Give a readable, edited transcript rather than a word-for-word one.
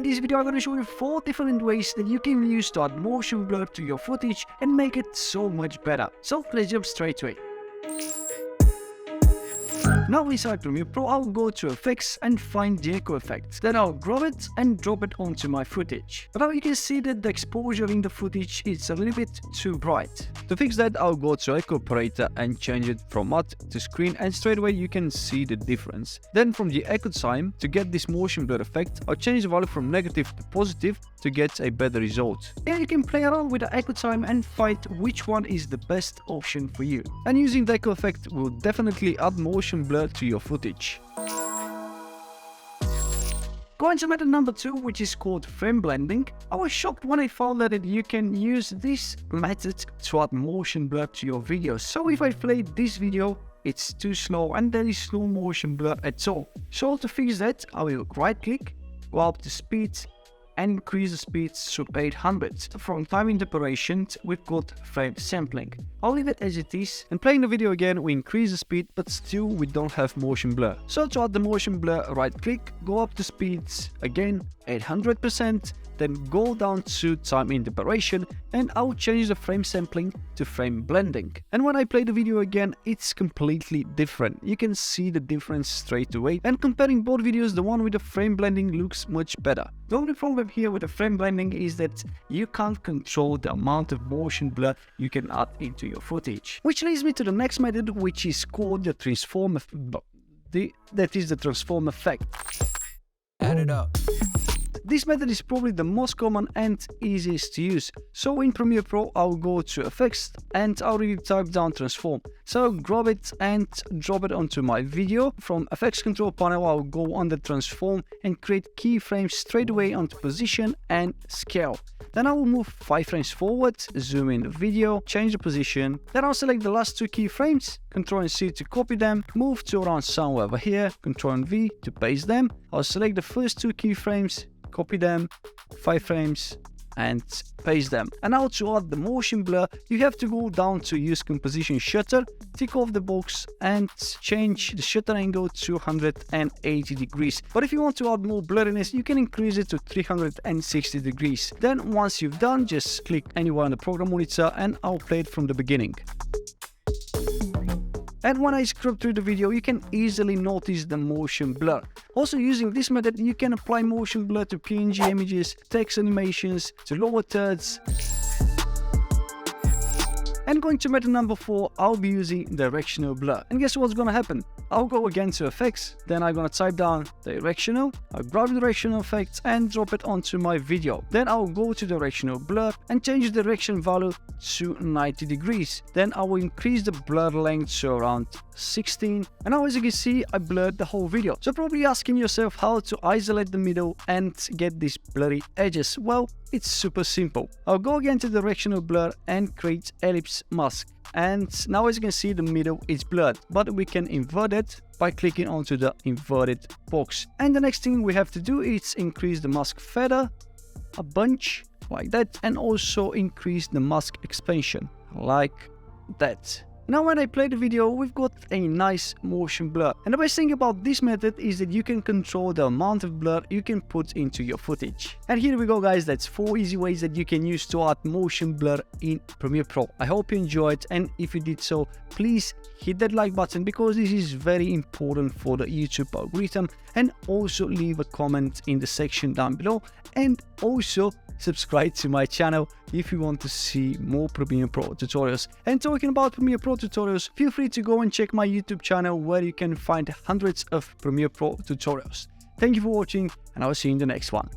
In this video I'm going to show you 4 different ways that you can use to add motion blur to your footage and make it so much better. So let's jump straight to it. Now inside Premiere Pro, I'll go to Effects and find the Echo Effect. Then I'll grab it and drop it onto my footage. But now you can see that the exposure in the footage is a little bit too bright. To fix that, I'll go to Echo Operator and change it from matte to screen, and straight away you can see the difference. Then from the echo time, to get this motion blur effect, I'll change the value from negative to positive to get a better result. Here you can play around with the echo time and find which one is the best option for you. And using the echo effect will definitely add motion blur to your footage. Going to method number 2, which is called frame blending. I was shocked when I found that you can use this method to add motion blur to your videos. So if I play this video, it's too slow and there is no motion blur at all. So to fix that, I will right click, go up to speed and increase the speed to 800. From time interpolation, we've got frame sampling. I'll leave it as it is, and playing the video again, we increase the speed, but still we don't have motion blur. So to add the motion blur, right click, go up to speeds, again 800%, then go down to time interpolation, and I'll change the frame sampling to frame blending. And when I play the video again, it's completely different. You can see the difference straight away, and comparing both videos, the one with the frame blending looks much better. The only problem here with the frame blending is that you can't control the amount of motion blur you can add into your footage. Which leads me to the next method, which is called the transform effect. Add it up. This method is probably the most common and easiest to use. So in Premiere Pro, I'll go to Effects and I'll really type down Transform. So I'll grab it and drop it onto my video. From Effects Control Panel, I'll go under Transform and create keyframes straight away onto Position and Scale. Then I will move 5 frames forward, zoom in the video, change the position. Then I'll select the last 2 keyframes, Ctrl and C to copy them, move to around somewhere over here, Ctrl and V to paste them. I'll select the first 2 keyframes, copy them, 5 frames, and paste them. And now to add the motion blur, you have to go down to Use Composition Shutter, tick off the box and change the shutter angle to 180 degrees. But if you want to add more blurriness, you can increase it to 360 degrees. Then once you've done, just click anywhere on the program monitor and I'll play it from the beginning. And when I scrub through the video, you can easily notice the motion blur. Also, using this method, you can apply motion blur to PNG images, text animations, to lower thirds. And going to method number 4, I'll be using directional blur. And guess what's gonna happen? I'll go again to Effects, then I'm gonna type down directional, I'll grab the directional effect and drop it onto my video. Then I'll go to directional blur and change the direction value to 90 degrees. Then I will increase the blur length to around 16. And now as you can see, I blurred the whole video. So probably asking yourself how to isolate the middle and get these blurry edges. Well, it's super simple. I'll go again to directional blur and create ellipse mask. And now as you can see, the middle is blurred, but we can invert it by clicking onto the inverted box. And the next thing we have to do is increase the mask feather a bunch like that, and also increase the mask expansion like that. Now when I play the video, we've got a nice motion blur. And the best thing about this method is that you can control the amount of blur you can put into your footage. And here we go guys, that's 4 easy ways that you can use to add motion blur in Premiere Pro. I hope you enjoyed, and if you did so, please hit that like button because this is very important for the YouTube algorithm, and also leave a comment in the section down below, and also subscribe to my channel if you want to see more Premiere Pro tutorials. And talking about Premiere Pro tutorials, feel free to go and check my YouTube channel where you can find hundreds of Premiere Pro tutorials. Thank you for watching, and I'll see you in the next one.